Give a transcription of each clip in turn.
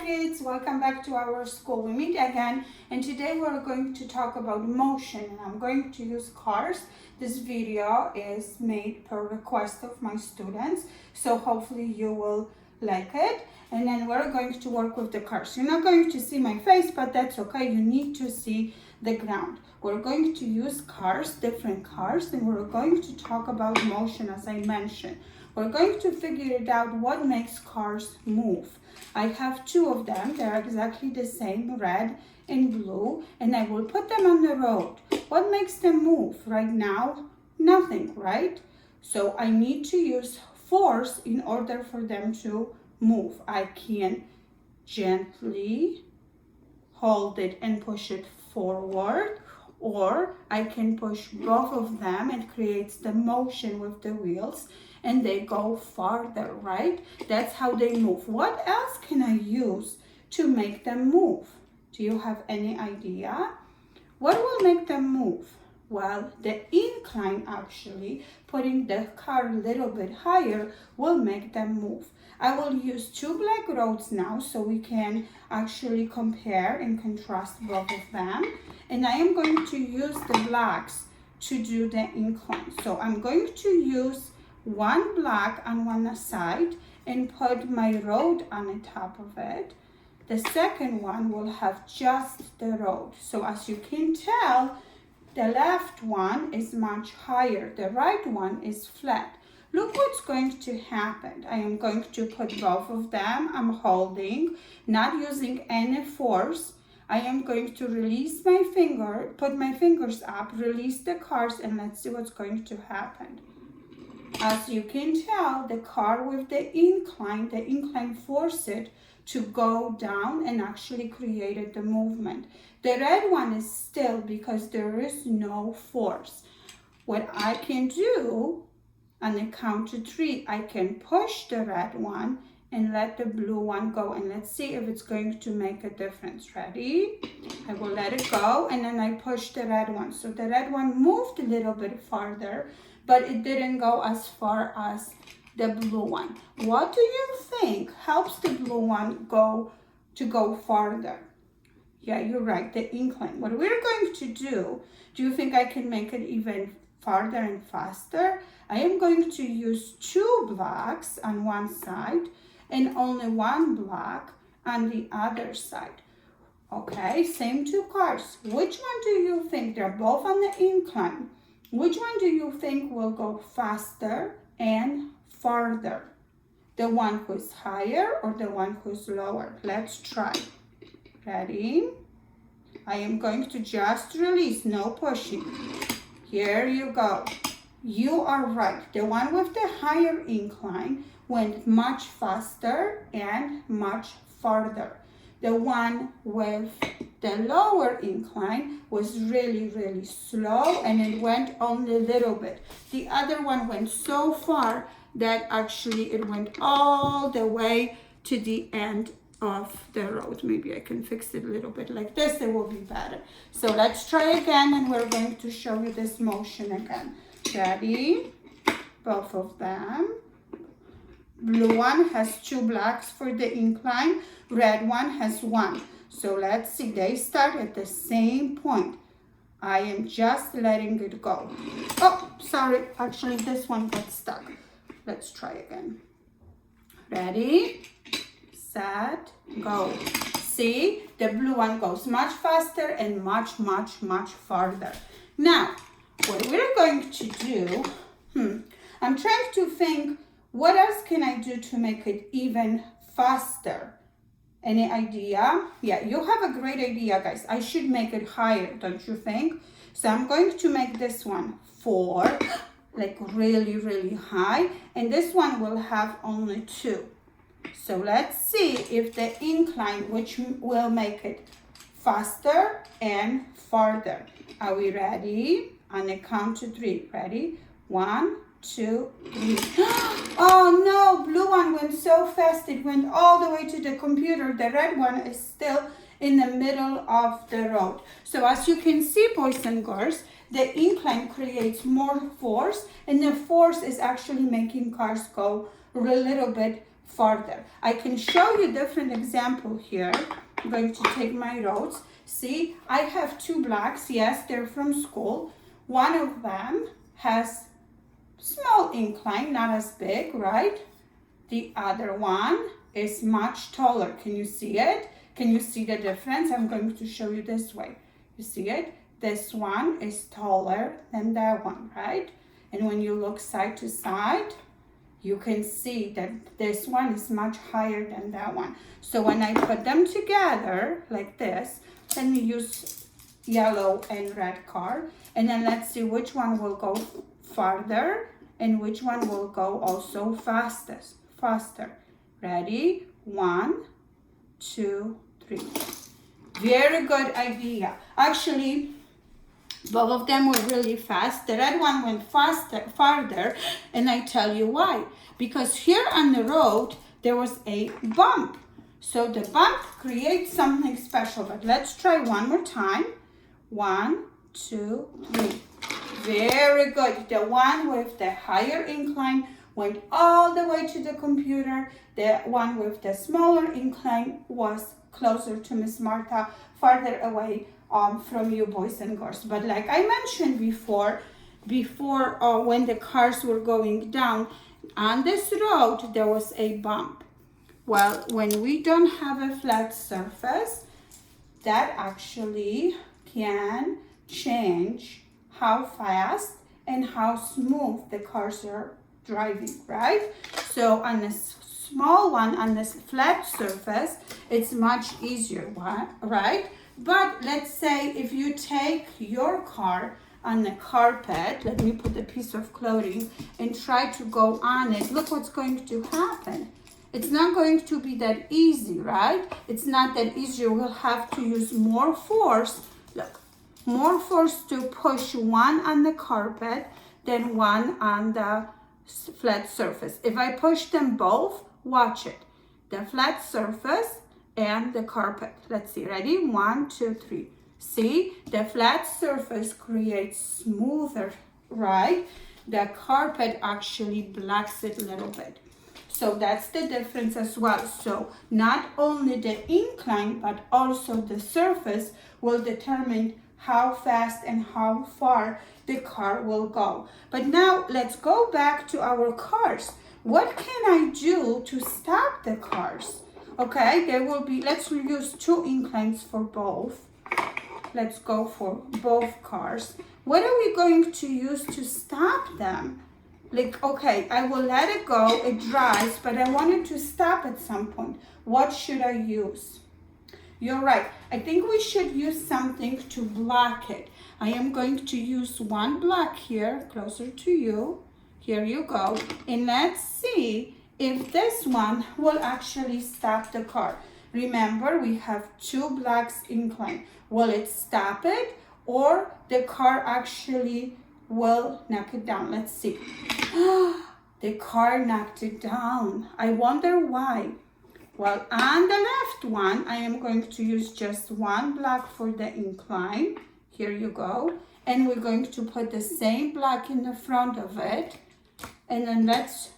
kids, welcome back to our school. We meet again, and today we're going to talk about motion, and I'm going to use cars. This video is made per request of my students, so hopefully you will like it. And then we're going to work with the cars. You're not going to see my face, but that's okay. You need to see the ground. We're going to use cars, different cars, and we're going to talk about motion as I mentioned. We're going to figure it out what makes cars move. I have two of them. They're exactly the same, red and blue, and I will put them on the road. What makes them move? Right now, nothing, right? So I need to use force in order for them to move. I can gently hold it and push it forward, or I can push both of them and creates the motion with the wheels and they go farther, right? That's how they move. What else can I use to make them move? Do you have any idea? What will make them move? Well, the incline actually, putting the car a little bit higher will make them move. I will use two black roads now so we can actually compare and contrast both of them. And I am going to use the blacks to do the incline. So I'm going to use one black on one side and put my road on the top of it. The second one will have just the road. So as you can tell, the left one is much higher. The right one is flat. Look what's going to happen. I am going to put both of them. I'm holding, not using any force. I am going to release my finger, put my fingers up, release the cars, and let's see what's going to happen. As you can tell, the car with the incline forced it to go down and actually created the movement. The red one is still because there is no force. What I can do, on the count to 3, I can push the red one and let the blue one go. And let's see if it's going to make a difference. Ready? I will let it go and then I push the red one. So the red one moved a little bit farther, but it didn't go as far as the blue one. What do you think helps the blue one go farther? Yeah, you're right, the incline. What we're going to do you think I can make it even farther and faster? I am going to use two blacks on one side and only one black on the other side. Okay, same two cars. Which one do you think? They're both on the incline. Which one do you think will go faster and farther? The one who's higher or the one who's lower? Let's try. Ready? I am going to just release, no pushing. Here you go. You are right. The one with the higher incline went much faster and much farther. The one with the lower incline was really, really slow and it went only a little bit. The other one went so far that actually it went all the way to the end of the road. Maybe I can fix it a little bit like this, it will be better. So let's try again and we're going to show you this motion again. Ready? Both of them. Blue one has two blacks for the incline, red one has one. So let's see, they start at the same point. I am just letting it go. Oh, sorry, actually this one got stuck. Let's try again. Ready, set, go. See, the blue one goes much faster and much farther. Now, what we're going to do, I'm trying to think, what else can I do to make it even faster? Any idea? Yeah, you have a great idea, guys. I should make it higher, don't you think? So I'm going to make this one 4, like really, really high. And this one will have only 2. So let's see if the incline, which will make it faster and farther. Are we ready? On the count to 3. Ready? 1, 2, 3. Oh no, blue one went so fast it went all the way to the computer. The red one is still in the middle of the road. So as you can see, boys and girls, the incline creates more force and the force is actually making cars go a little bit farther. I can show you different example here. I'm going to take my roads. See, I have two blacks. Yes, they're from school. One of them has small incline, not as big, right? The other one is much taller. Can you see it? Can you see the difference? I'm going to show you this way. You see it? This one is taller than that one, right? And when you look side to side, you can see that this one is much higher than that one. So when I put them together like this, then we use yellow and red car. And then let's see which one will go farther and which one will go also faster. Ready? 1, 2, 3. Very good idea. Actually, both of them were really fast. The red one went farther, and I tell you why. Because here on the road, there was a bump. So the bump creates something special. But let's try one more time. 1, 2, 3. Very good. The one with the higher incline went all the way to the computer. The one with the smaller incline was closer to Miss Martha, farther away from you boys and girls. But like I mentioned before when the cars were going down on this road, there was a bump. Well, when we don't have a flat surface, that actually can change how fast and how smooth the cars are driving, right? So on a small one, on this flat surface, it's much easier, right? But let's say if you take your car on the carpet, let me put a piece of clothing and try to go on it, look what's going to happen. It's not going to be that easy, right? It's not that easy. You will have to use more force. Look, more force to push one on the carpet than one on the flat surface. If I push them both, watch it. The flat surface and the carpet. Let's see. Ready? 1, 2, 3. See? The flat surface creates smoother, right? The carpet actually blacks it a little bit. So that's the difference as well. So not only the incline, but also the surface will determine how fast and how far the car will go. But now let's go back to our cars. What can I do to stop the cars? Okay, there will be, let's use 2 inclines for both. Let's go for both cars. What are we going to use to stop them? Like, okay, I will let it go, it dries, but I want it to stop at some point. What should I use? You're right. I think we should use something to block it. I am going to use one block here, closer to you. Here you go. And let's see if this one will actually stop the car. Remember, we have 2 blocks incline. Will it stop it, or the car actually will knock it down? Let's see. The car knocked it down. I wonder why. Well, on the left one, I am going to use just 1 block for the incline. Here you go. And we're going to put the same block in the front of it. And then let's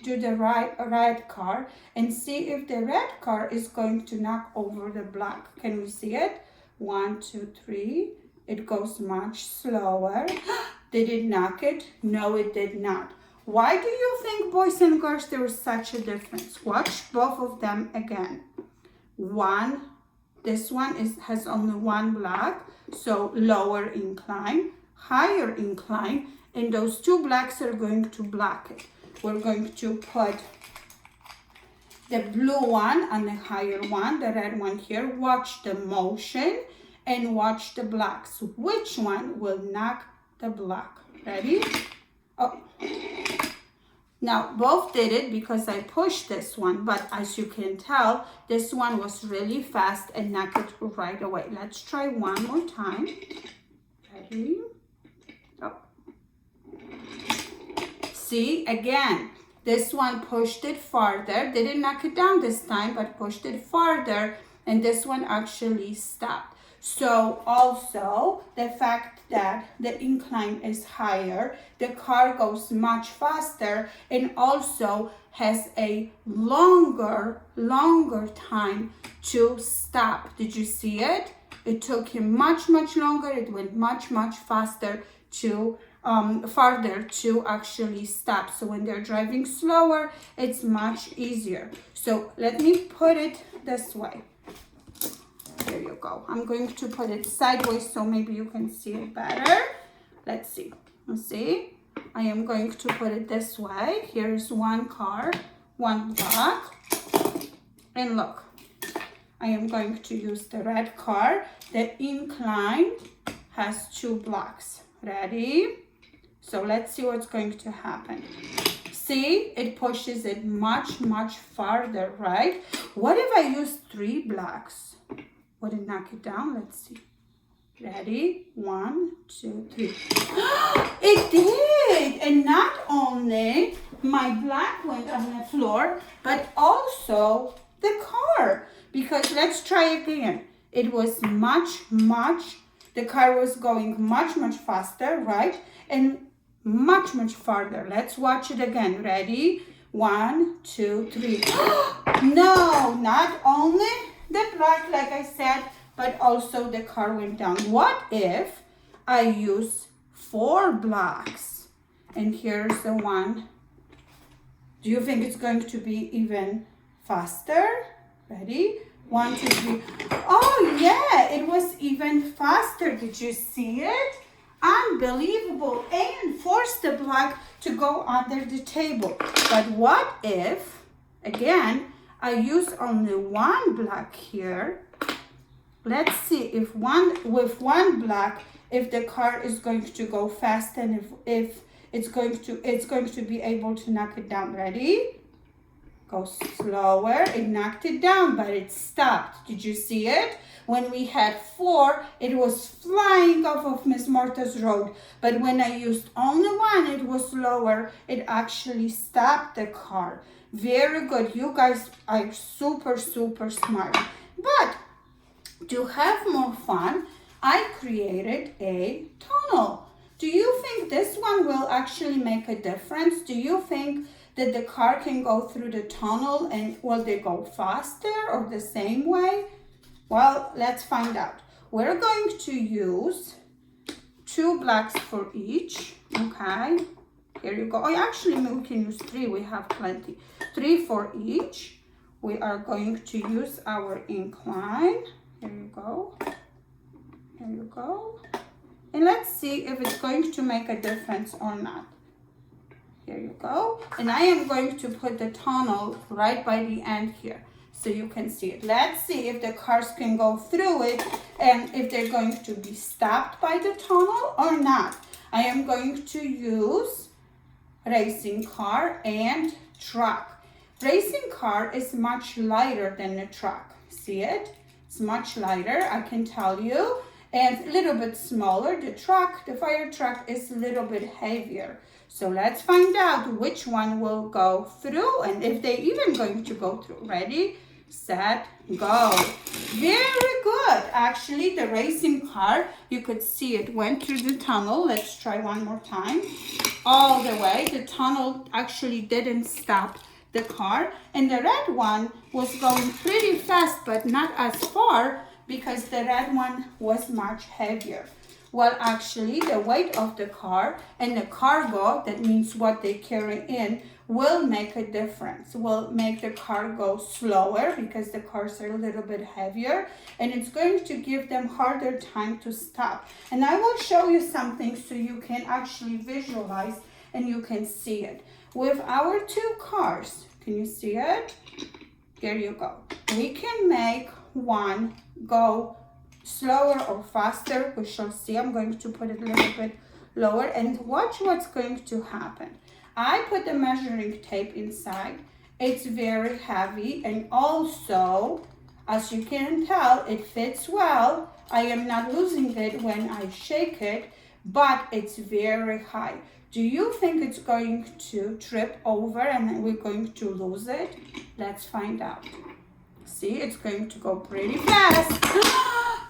do the red car and see if the red car is going to knock over the block. Can we see it? 1, 2, 3. It goes much slower. Did it knock it? No, it did not. Why do you think, boys and girls, there is such a difference? Watch both of them again. This one has only 1 block, so lower incline, higher incline, and those 2 blocks are going to block it. We're going to put the blue one on the higher one, the red one here. Watch the motion and watch the blocks. Which one will knock the block? Ready? Oh. Now, both did it because I pushed this one, but as you can tell, this one was really fast and knocked it right away. Let's try one more time. Ready? Oh. See, again, this one pushed it farther. Didn't knock it down this time, but pushed it farther, and this one actually stopped. So also the fact that the incline is higher, the car goes much faster and also has a longer time to stop. Did you see it? It took him much longer. It went much faster to farther to actually stop. So when they're driving slower, it's much easier. So let me put it this way. There you go. I'm going to put it sideways so maybe you can see it better. Let's see. See? I am going to put it this way. Here's one car, one block. And look, I am going to use the red car. The incline has 2 blocks. Ready? So let's see what's going to happen. See, it pushes it much farther, right? What if I use 3 blocks? Would it knock it down? Let's see. Ready? 1, 2, 3. It did! And not only my block went on the floor, but also the car. Because let's try again. It was much, the car was going much faster, right? And much farther. Let's watch it again. Ready? 1, 2, 3. No, not only the block, like I said, but also the car went down. What if I use 4 blocks? And here's the one. Do you think it's going to be even faster? Ready? 1, 2, 3. Oh yeah, it was even faster. Did you see it? Unbelievable. And force the block to go under the table. But what if, again, I use only 1 block here. Let's see if with 1 block, if the car is going to go fast and if it's going to be able to knock it down. Ready? Go slower. It knocked it down, but it stopped. Did you see it? When we had 4, it was flying off of Miss Martha's road. But when I used only 1, it was lower. It actually stopped the car. Very good. You guys are super smart. But to have more fun, I created a tunnel. Do you think this one will actually make a difference? Do you think that the car can go through the tunnel and will they go faster or the same way? Well, let's find out. We're going to use 2 blocks for each, okay? Here you go. Oh, actually, we can use 3. We have plenty. 3 for each. We are going to use our incline. Here you go. Here you go. And let's see if it's going to make a difference or not. Here you go. And I am going to put the tunnel right by the end here so you can see it. Let's see if the cars can go through it and if they're going to be stopped by the tunnel or not. I am going to use racing car and truck. Racing car is much lighter than the truck. See it? It's much lighter, I can tell you. And a little bit smaller. The truck, the fire truck, is a little bit heavier. So let's find out which one will go through and if they're even going to go through. Ready, set, go. Very good. Actually, the racing car, you could see it went through the tunnel. Let's try one more time. All the way. The tunnel actually didn't stop the car. And the red one was going pretty fast, but not as far because the red one was much heavier. Well, actually, the weight of the car and the cargo, that means what they carry in, will make a difference. Will make the car go slower because the cars are a little bit heavier, and it's going to give them harder time to stop. And I will show you something so you can actually visualize and you can see it. With our 2 cars, can you see it? Here you go. We can make one go slower or faster. We shall see. I'm going to put it a little bit lower and watch what's going to happen. I put the measuring tape inside. It's very heavy and also, as you can tell, it fits well. I am not losing it when I shake it, but it's very high. Do you think it's going to trip over and we're going to lose it? Let's find out. See, it's going to go pretty fast.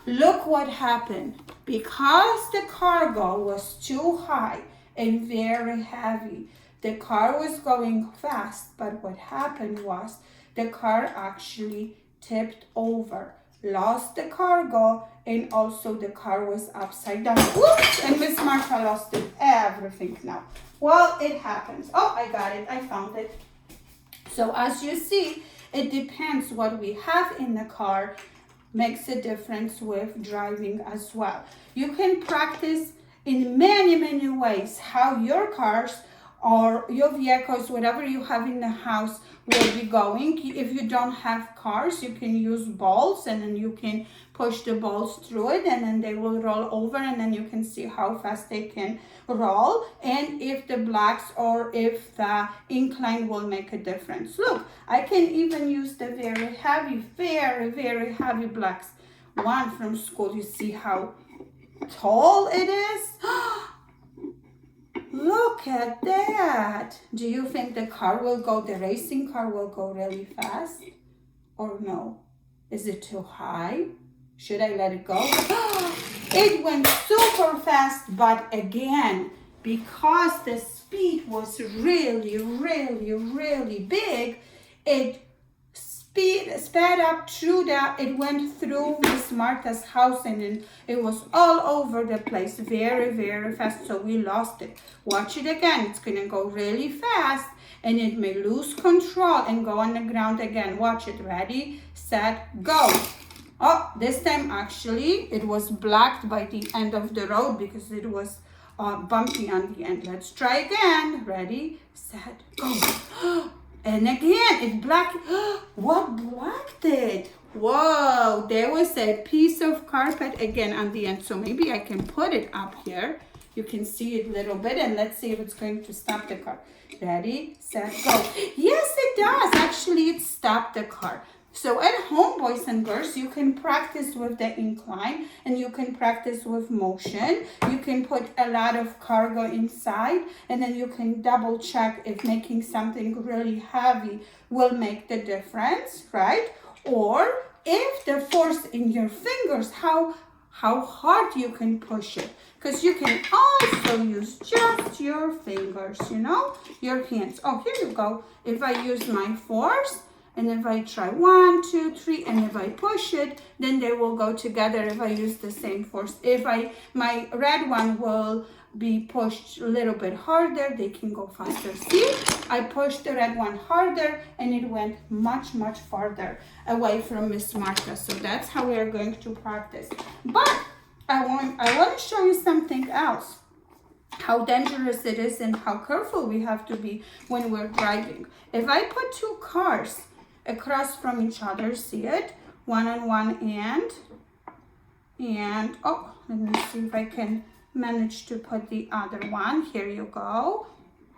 Look what happened. Because the cargo was too high and very heavy, the car was going fast, but what happened was the car actually tipped over, lost the cargo, and also the car was upside down. Whoops! And Miss Martha lost everything now. Well, it happens. Oh, I got it. I found it. So as you see, it depends what we have in the car makes a difference with driving as well. You can practice in many ways how your cars or your vehicles, whatever you have in the house, will be going. If you don't have cars, you can use balls, and then you can push the balls through it, and then they will roll over, and then you can see how fast they can roll, and if the blocks or if the incline will make a difference. Look, I can even use the very heavy blocks. One from school, you see how tall it is? Look at that. Do you think the racing car will go really fast? Or no? Is it too high? Should I let it go? It went super fast, but again, because the speed was really big, it sped up through it went through Miss Martha's house, and then it was all over the place very fast, so we lost it. Watch it again. It's gonna go really fast, and it may lose control and go on the ground again. Watch it. Ready, set, go. Oh, this time actually it was blocked by the end of the road because it was bumpy on the end. Let's try again. Ready, set, go. And again, it blocked. What blocked it? Whoa, there was a piece of carpet again on the end. So maybe I can put it up here. You can see it a little bit, and let's see if it's going to stop the car. Ready, set, go. Yes, it does. Actually, it stopped the car. So at home, boys and girls, you can practice with the incline, and you can practice with motion. You can put a lot of cargo inside, and then you can double check if making something really heavy will make the difference, right? Or if the force in your fingers, how hard you can push it. Because you can also use just your fingers, your hands. Oh, here you go. If I use my force, and if I try 1, 2, 3, and if I push it, then they will go together if I use the same force. If my red one will be pushed a little bit harder, they can go faster. See, I pushed the red one harder, and it went much farther away from Miss Martha. So that's how we are going to practice. But I want to show you something else. How dangerous it is and how careful we have to be when we're driving. If I put two cars across from each other, see it, one on one end, and oh, let me see if I can manage to put the other one. Here you go.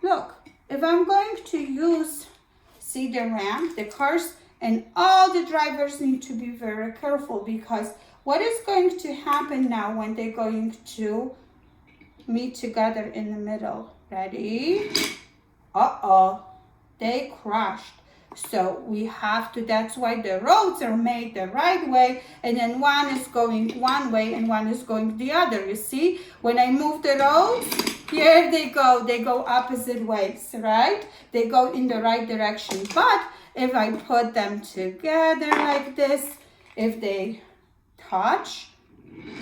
Look, if I'm going to use, see the ramp, the cars, and all the drivers need to be very careful, because what is going to happen now when they're going to meet together in the middle? Ready? Uh-oh, they crashed. So we have to, that's why the roads are made the right way, and then one is going one way and one is going the other. You see, when I move the roads, here they go opposite ways, right? They go in the right direction. But if I put them together like this, if they touch,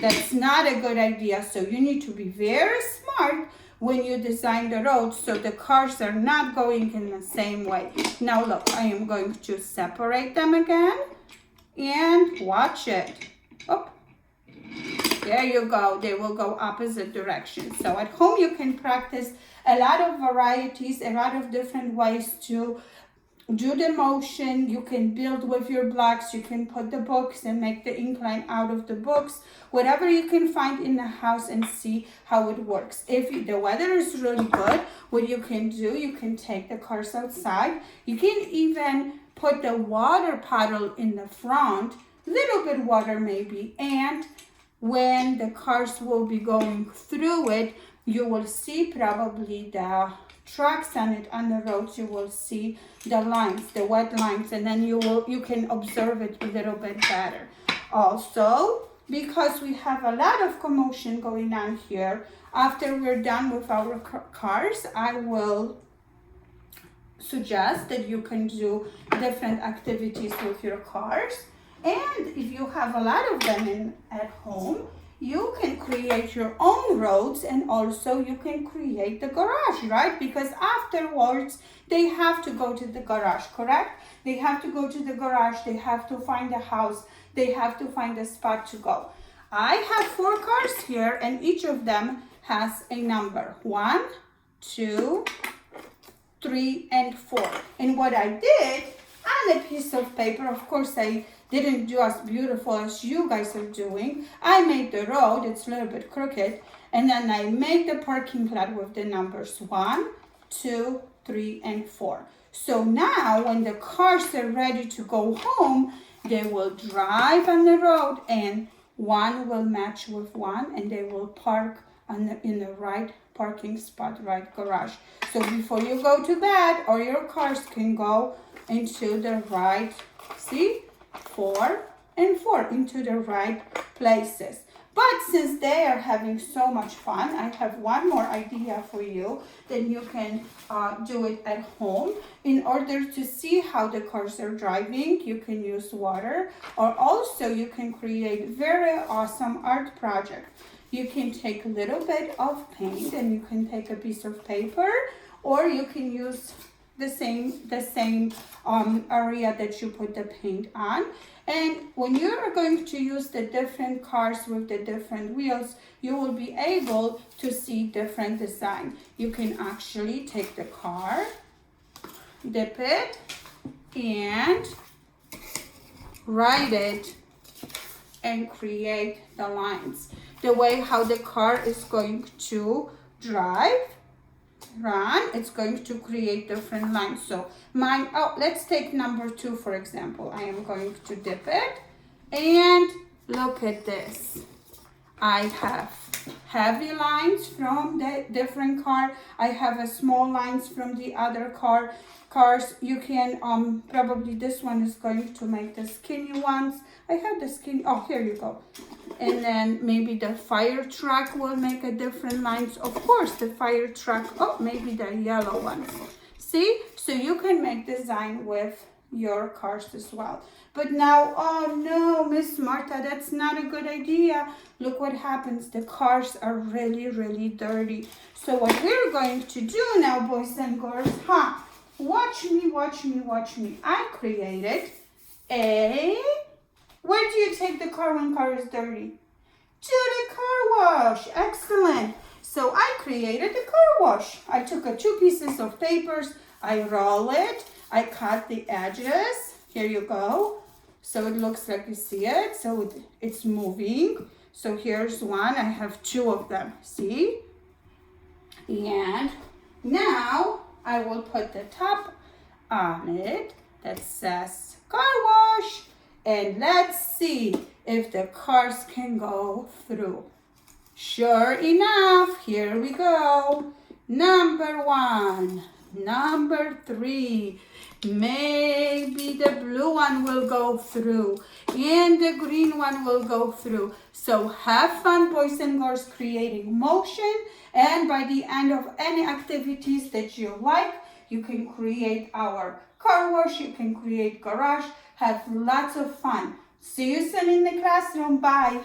that's not a good idea. So you need to be very smart when you design the road, so the cars are not going in the same way. Now look, I am going to separate them again, and watch it. Oh, there you go. They will go opposite directions. So at home you can practice a lot of varieties, a lot of different ways to do the motion. You can build with your blocks. You can put the books and make the incline out of the books. Whatever you can find in the house, and see how it works. If the weather is really good, what you can do, you can take the cars outside. You can even put the water paddle in the front, little bit water maybe, and when the cars will be going through it, you will see probably the tracks on it on the roads. You will see the lines, the wet lines, and then you can observe it a little bit better. Also, because we have a lot of commotion going on here, after we're done with our cars, I will suggest that you can do different activities with your cars. And if you have a lot of them at home, you can create your own roads, and also you can create the garage, right? Because afterwards, they have to go to the garage, correct? They have to go to the garage, they have to find a house, they have to find a spot to go. I have 4 cars here, and each of them has a number. 1, 2, 3, and 4. And what I did on a piece of paper, of course I didn't do as beautiful as you guys are doing. I made the road, it's a little bit crooked, and then I made the parking lot with the numbers 1, 2, 3, and 4. So now when the cars are ready to go home, they will drive on the road, and 1 will match with 1, and they will park in the right parking spot, right garage. So before you go to bed, all your cars can go into the right, see, 4 and 4 into the right places. But since they are having so much fun, I have one more idea for you. Then you can do it at home. In order to see how the cars are driving, you can use water, or also you can create very awesome art project. You can take a little bit of paint, and you can take a piece of paper, or you can use the same area that you put the paint on. And when you are going to use the different cars with the different wheels, you will be able to see different design. You can actually take the car, dip it, and write it and create the lines. The way how the car is going to run, it's going to create different lines. So mine, let's take number 2 for example. I am going to dip it, and look at this. I have heavy lines from the different car. I have a small lines from the other cars. You can probably this one is going to make the skinny ones. I have the skinny, oh, here you go. And then maybe the fire truck will make a different lines. Of course, the fire truck, oh, maybe the yellow ones. See? So you can make design with your cars as well. But now, oh no, Miss Marta, that's not a good idea. Look what happens. The cars are really, really dirty. So what we're going to do now, boys and girls, watch me, watch me, watch me. I created where do you take the car when car is dirty? To the car wash. Excellent. So I created the car wash. I took 2 pieces of papers. I roll it. I cut the edges. Here you go. So it looks like you see it. So it's moving. So here's one. I have 2 of them. See? And now I will put the top on it that says car wash. And let's see if the cars can go through. Sure enough, here we go. Number 1, number 3. Maybe the blue one will go through, and the green one will go through. So have fun, boys and girls, creating motion. And by the end of any activities that you like, you can create our car wash, you can create garage. Have lots of fun. See you soon in the classroom. Bye.